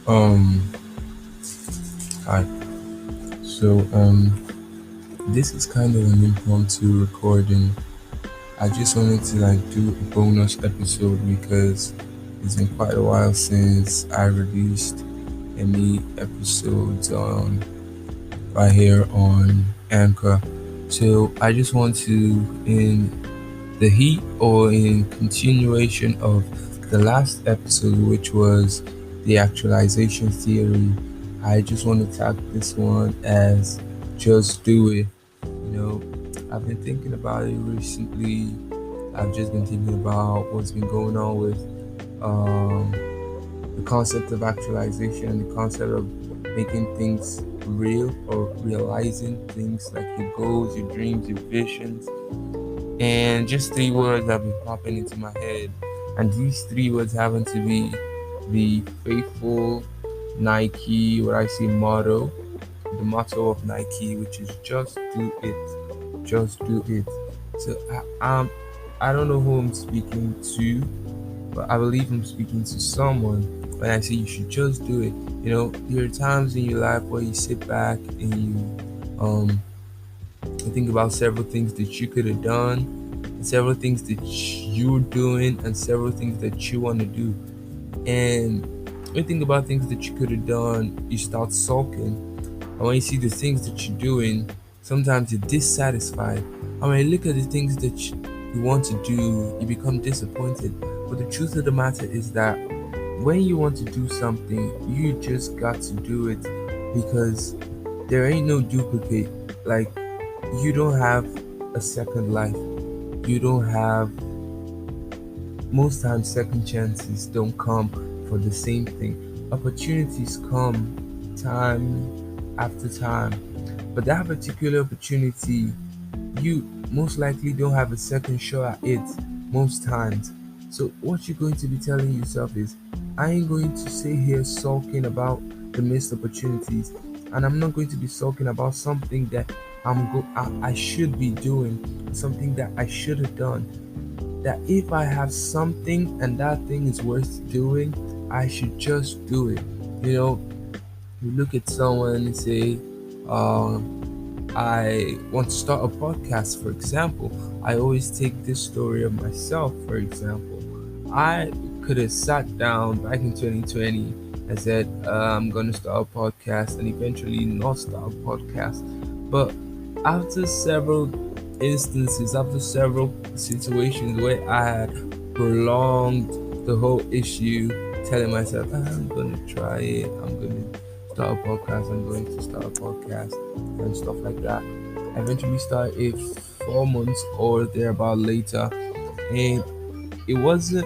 Um, Hi. This is kind of an impromptu recording. I just wanted to do a bonus episode because it's been quite a while since I released any episodes on right here on Anchor. So I just want to, in the heat or in continuation of the last episode, which was the actualization theory, I just want to tag this one as just do it. I've been thinking about it recently. I've just been thinking about what's been going on with um, the concept of actualization, the concept of making things real or realizing things like your goals, your dreams, your visions, and just three words have been popping into my head. And these three words happen to be the faithful Nike, what I say, motto, the motto of Nike, which is just do it. Just do it. So I don't know who I'm speaking to, but I believe I'm speaking to someone when I say you should just do it. There are times in your life where you sit back and you think about several things that you could have done, and several things that you're doing, and several things that you want to do. And when you think about things that you could have done, you start sulking. And when you see the things that you're doing, sometimes you're dissatisfied. And when you look at the things that you want to do, you become disappointed. But the truth of the matter is that when you want to do something, you just got to do it because there ain't no duplicate. Like, you don't have a second life. You don't have, most times, second chances don't come for the same thing. Opportunities come time after time, but that particular opportunity, you most likely don't have a second shot at it most times. So what you're going to be telling yourself is, I ain't going to sit here sulking about the missed opportunities, and I'm not going to be sulking about something that I should be doing, something that I should have done. That if I have something and that thing is worth doing, I should just do it. You know, you look at someone and say, uh, I want to start a podcast, for example. I always take this story of myself, for example. I could have sat down back in 2020 and said, I'm going to start a podcast, and eventually not start a podcast. But after several instances, after several situations where I had prolonged the whole issue, telling myself, I'm going to try it, I'm going to start a podcast, I'm going to start a podcast, and stuff like that. I eventually started it 4 months or thereabout later, and it wasn't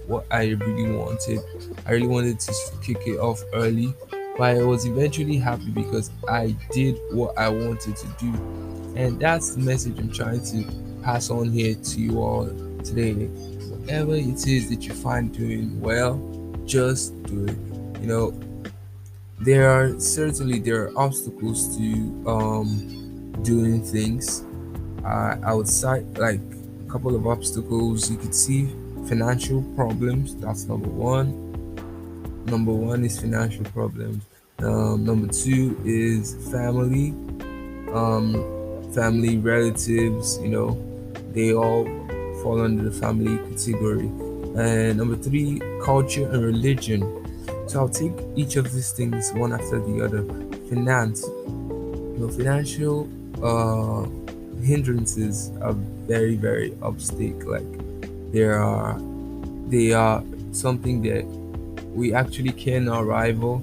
what I really wanted. I really wanted to kick it off early, but I was eventually happy because I did what I wanted to do. And that's the message I'm trying to pass on here to you all today. Whatever it is that you find doing well, just do it. You know, there are obstacles to doing things. I would cite like a couple of obstacles you could see. Financial problems, that's number one. Number one is financial problems. Number two is family. Family, relatives, they all fall under the family category. And number three, culture and religion. So I'll take each of these things one after the other. Finance, financial uh, hindrances are very, very upstake. Like, there are they are something that we actually cannot rival.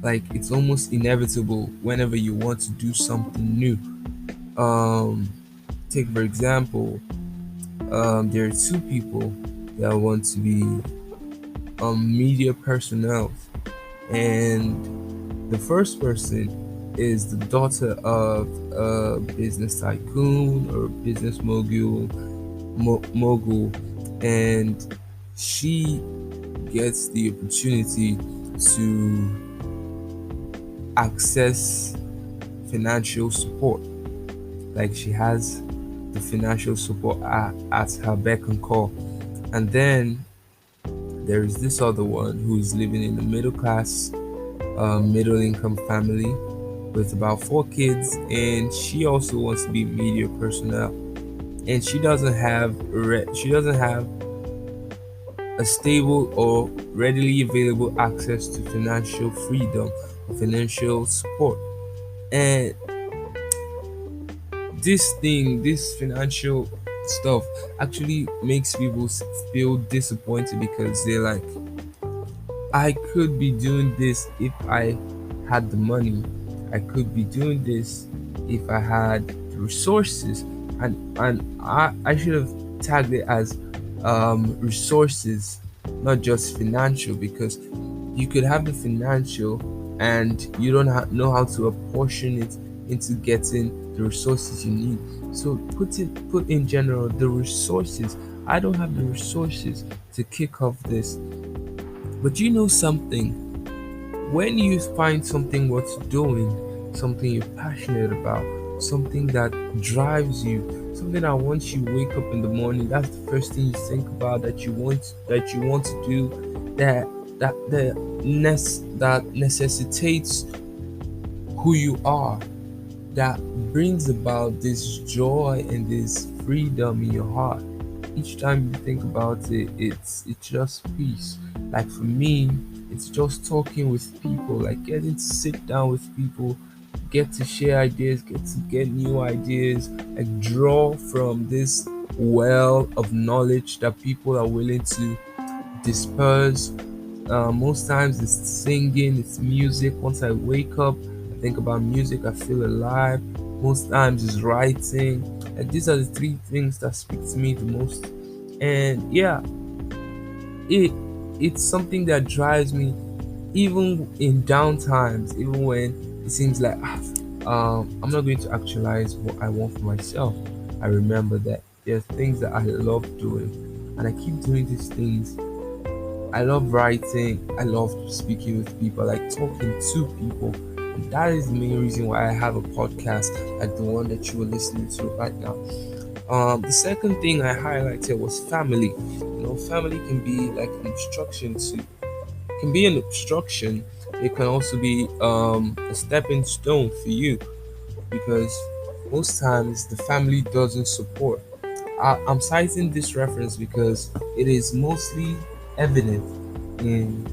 Like, it's almost inevitable whenever you want to do something new. Um, Take for example, there are two people that want to be media personnel, and the first person is the daughter of a business tycoon or business mogul, and she gets the opportunity to access financial support. Like, she has the financial support at her beck and call. And then There is this other one who is living in a middle class, middle income family with about 4 kids, and she also wants to be media personnel. And she doesn't have a stable or readily available access to financial freedom or financial support. And this financial stuff actually makes people feel disappointed because they're like, I could be doing this if I had the money. I could be doing this if I had the resources. And I should have tagged it as resources, not just financial, because you could have the financial and you don't know how to apportion it into getting the resources you need. So put in general the resources. I don't have the resources to kick off this. But you know something? When you find something worth doing, something you're passionate about, something that drives you, something that once you wake up in the morning, that's the first thing you think about, that you want to do, that necessitates who you are, that brings about this joy and this freedom in your heart. Each time you think about it, it's just peace. Like for me, it's just talking with people, like getting to sit down with people, get to share ideas, get to get new ideas, like draw from this well of knowledge that people are willing to disperse. Most times it's singing, it's music. Once I wake up, I think about music, I feel alive. Most times it's writing. And these are the three things that speak to me the most. And yeah, it it's something that drives me even in down times, even when it seems like I'm not going to actualize what I want for myself. I remember that there are things that I love doing, and I keep doing these things. I love writing. I love speaking with people, like talking to people. And that is the main reason why I have a podcast like the one that you are listening to right now. The second thing I highlighted was family. Family can be like an obstruction to, can be an obstruction. It can also be a stepping stone for you because most times the family doesn't support. I'm citing this reference because it is mostly evident in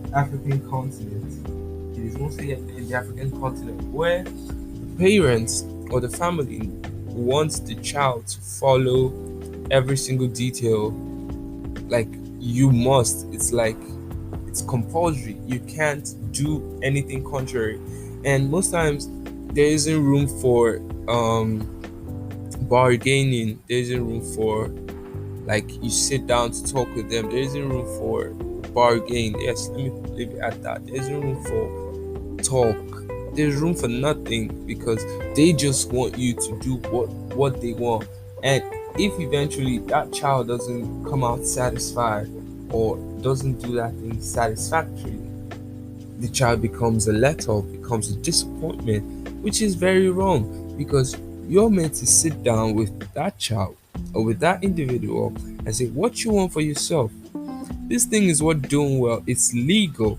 the African continent. It is mostly in the African continent where the parents or the family wants the child to follow every single detail. Like you must. It's like it's compulsory. You can't do anything contrary. And most times there isn't room for bargaining. There isn't room for like you sit down to talk with them. There isn't room for bargain. Yes, let me leave it at that. There isn't room for talk. There's room for nothing because they just want you to do what they want. And if eventually that child doesn't come out satisfied or doesn't do that thing satisfactorily, the child becomes a let off, becomes a disappointment, which is very wrong because you're meant to sit down with that child or with that individual and say what you want for yourself. This thing is worth doing well, it's legal.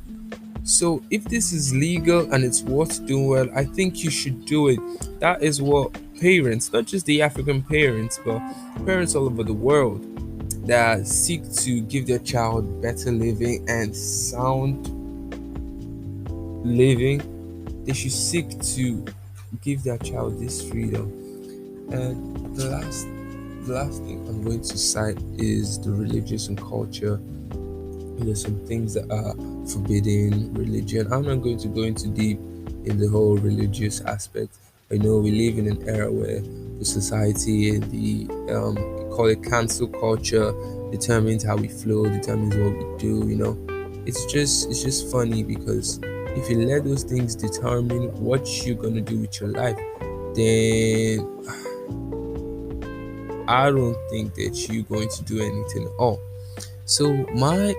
So if this is legal and it's worth doing well, I think you should do it. That is what parents, not just the African parents, but parents all over the world that seek to give their child better living and sound living, they should seek to give their child this freedom. And the last thing I'm going to cite is the religious and culture. There's some things that are forbidden religion. I'm not going to go into deep in the whole religious aspect. I know we live in an era where the society and the call it cancel culture determines how we flow, determines what we do. It's just funny because if you let those things determine what you're gonna do with your life, then I don't think that you're going to do anything at all. So my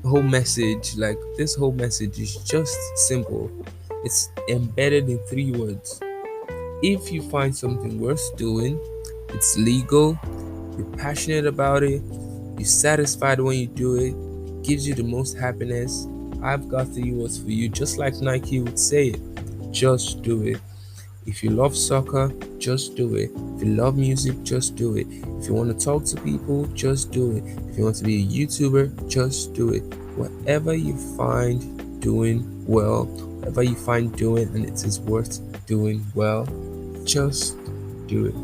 whole message, like this whole message is just simple. It's embedded in 3 words. If you find something worth doing, it's legal, you're passionate about it, you're satisfied when you do it, gives you the most happiness, I've got the words for you. Just like Nike would say it, just do it. If you love soccer, just do it. If you love music, just do it. If you want to talk to people, just do it. If you want to be a YouTuber, just do it. Whatever you find doing well, whatever you find doing and it is worth doing well, just do it.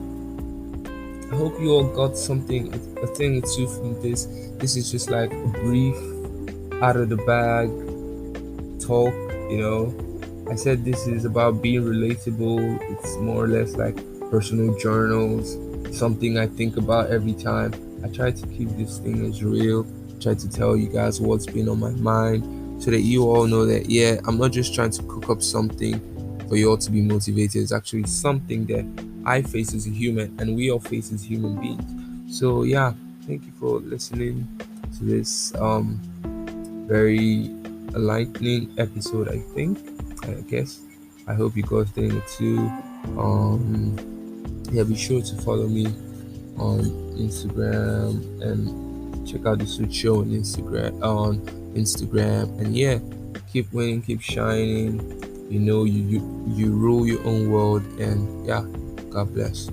I hope you all got something, a thing or two from this. This is just like a brief, out of the bag talk, you know. I said this is about being relatable. It's more or less like personal journals, something I think about every time. I try to keep this thing as real, try to tell you guys what's been on my mind so that you all know that, yeah, I'm not just trying to cook up something for you all to be motivated. It's actually something that I face as a human and we all face as human beings. So, yeah, thank you for listening to this very enlightening episode, I think. I guess. I hope you got thing or two. Yeah, be sure to follow me on Instagram and check out the Suit Show on Instagram. And yeah, keep winning, keep shining. You know you rule your own world, and yeah, God bless.